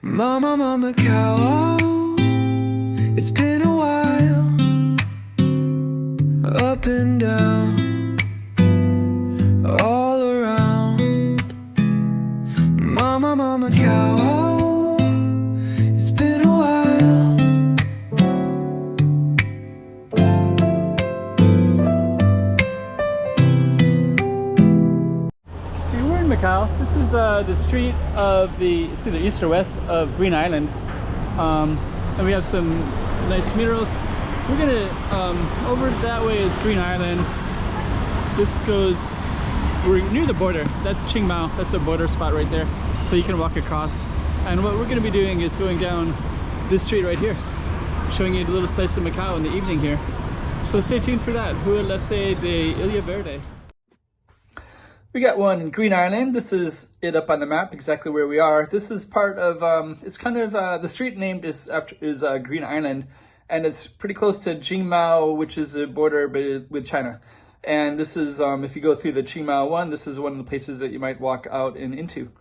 Mama, mama, cow, it's been a while, up and down, all around. Mama, mama, cow, it's been a while. We're in Macau. This is the street of it's either east or west of Green Island, and we have some nice murals. We're gonna over that way is Green Island. We're near the border. That's Qingmao. That's a border spot right there, so you can walk across. And what we're gonna be doing is going down this street right here, showing you a little slice of Macau in the evening here. So stay tuned for that. Rua Leste de Ilha Verde. We got one in Green Island. This is it up on the map, exactly where we are. This is part of, it's kind of, the street named is Green Island, and it's pretty close to Qingmao, which is a border with China. And this is, if you go through the Qingmao one, this is one of the places that you might walk out and into.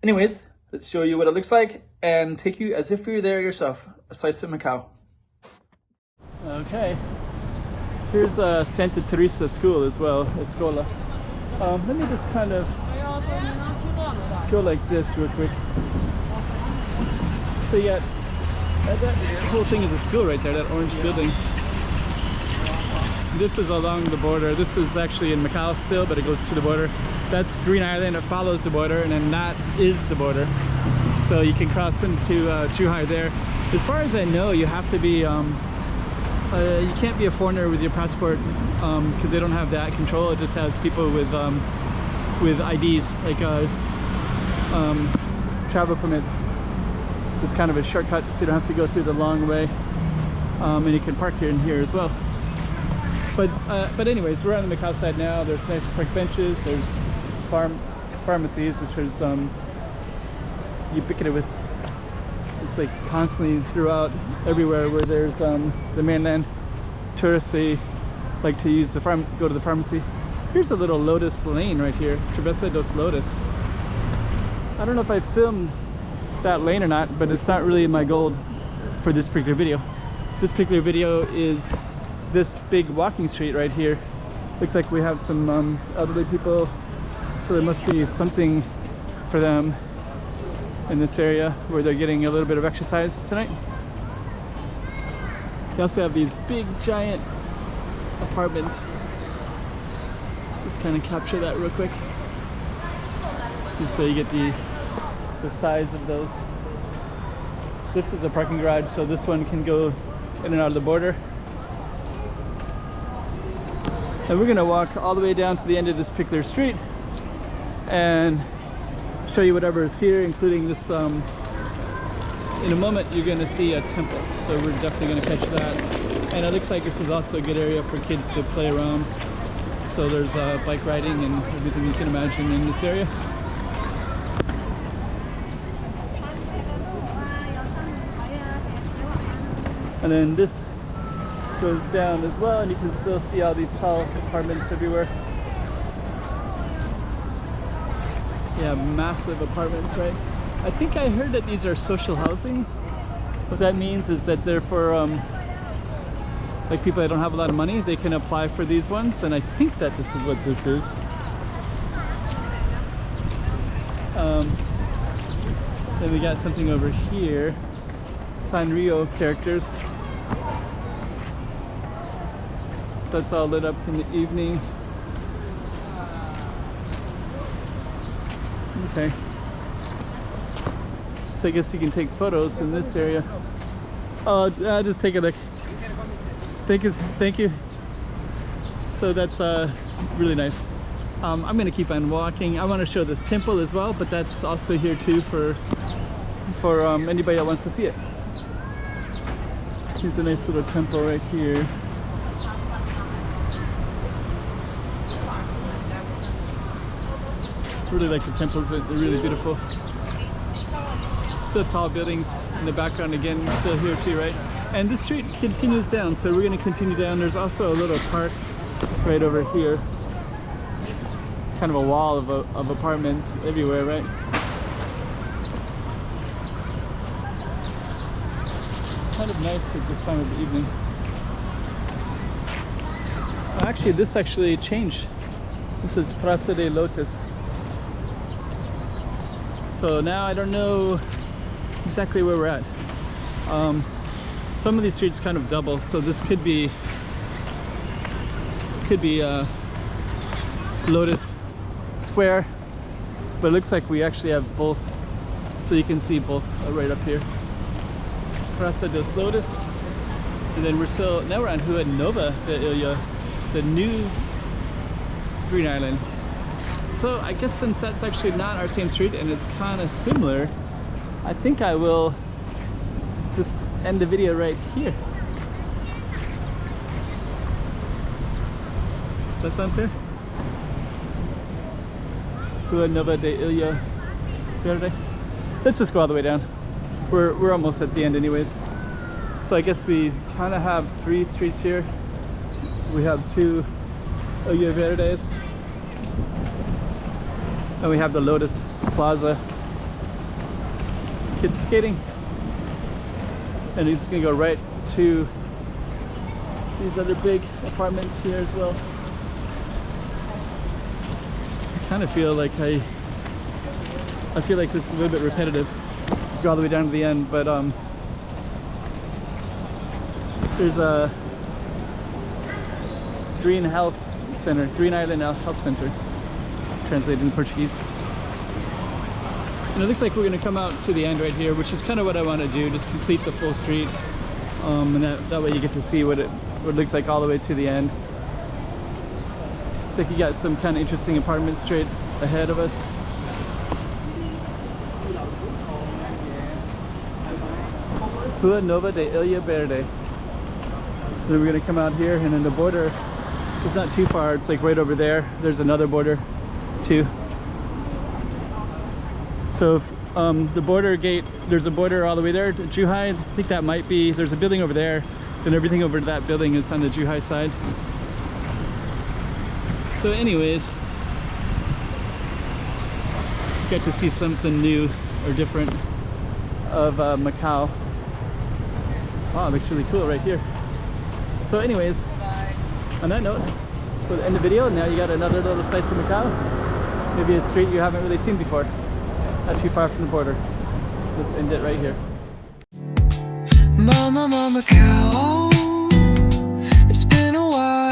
Anyways, let's show you what it looks like and take you as if you were there yourself. A slice of Macau. Okay. Here's Santa Teresa School as well, Escola. Let me just kind of go like this real quick. So yeah, that whole thing is a school right there, that orange building. This is along the border. This is actually in Macau still, but it goes to the border. That's Green Island, it follows the border, and then that is the border. So you can cross into Zhuhai there. As far as I know, you have to be, you can't be a foreigner with your passport because they don't have that control. It just has people with IDs, like travel permits. So it's kind of a shortcut, so you don't have to go through the long way, and you can park here and here as well. But anyways, we're on the Macau side now. There's nice park benches. There's pharmacies, which is ubiquitous. It's like constantly throughout everywhere where there's the mainland tourists, they like to use go to the pharmacy. Here's a little lotus lane right here, Travessa dos Lotus. I don't know if I filmed that lane or not, but it's not really my goal for this particular video. This particular video is this big walking street right here. Looks like we have some elderly people, so there must be something for them in this area where they're getting a little bit of exercise tonight. They also have these big giant apartments. Let's kind of capture that real quick, so you get the size of those. This is a parking garage, so this one can go in and out of the border. And we're gonna walk all the way down to the end of this particular street and show you whatever is here, including this. In a moment you're going to see a temple, so we're definitely going to catch that. And it looks like this is also a good area for kids to play around, so there's bike riding and everything you can imagine in this area. And then this goes down as well, and you can still see all these tall apartments everywhere. Yeah, massive apartments, right? I think I heard that these are social housing. What that means is that they're for like people that don't have a lot of money, they can apply for these ones, and I think that this is what this is. Then we got something over here, Sanrio characters. So that's all lit up in the evening. Okay, so I guess you can take photos in this area. Oh, just take a look. Thank you. So that's really nice. I'm gonna keep on walking. I want to show this temple as well, but that's also here too for anybody that wants to see it. Here's a nice little temple right here. Really like the temples, they're really beautiful. Still tall buildings in the background again, still here too, right? And this street continues down, so we're going to continue down. There's also a little park right over here. Kind of a wall of apartments everywhere, right? kind of nice at this time of the evening. Actually, this actually changed. This is Praça de Lotus. So now I don't know exactly where we're at. Some of these streets kind of double, so this could be Lotus Square, but it looks like we actually have both, so you can see both right up here. Praça dos Lotus, and then now we're on Rua Nova de Ilha, the new Green Island. So I guess since that's actually not our same street and it's kind of similar, I think I will just end the video right here. Does that sound fair? Rua Nova de Ilha Verde. Let's just go all the way down. We're almost at the end anyways. So I guess we kind of have 3 streets here. We have 2 Ilha Verdes, and we have the Lotus Plaza. Kids skating. And he's gonna go right to these other big apartments here as well. I kind of feel like I feel like this is a little bit repetitive. Let's go all the way down to the end, but there's a Green Health Center, Green Island Health Center, translated in Portuguese. And it looks like we're going to come out to the end right here, which is kind of what I want to do, just complete the full street, and that way you get to see what it looks like all the way to the end. Looks like you got some kind of interesting apartments straight ahead of us. Rua Nova de Ilha Verde. Then we're going to come out here, and then the border is not too far. It's like right over there. There's another border too. So if, the border gate, there's a border all the way there to Zhuhai. I think that might be, there's a building over there, then everything over that building is on the Zhuhai side. So anyways, get to see something new or different of Macau. Wow, it looks really cool right here. So anyways, on that note, we'll end the video. Now you got another little slice of Macau. Maybe a street you haven't really seen before. Not too far from the border. Let's end it right here. Mama, Macau, it's been a while.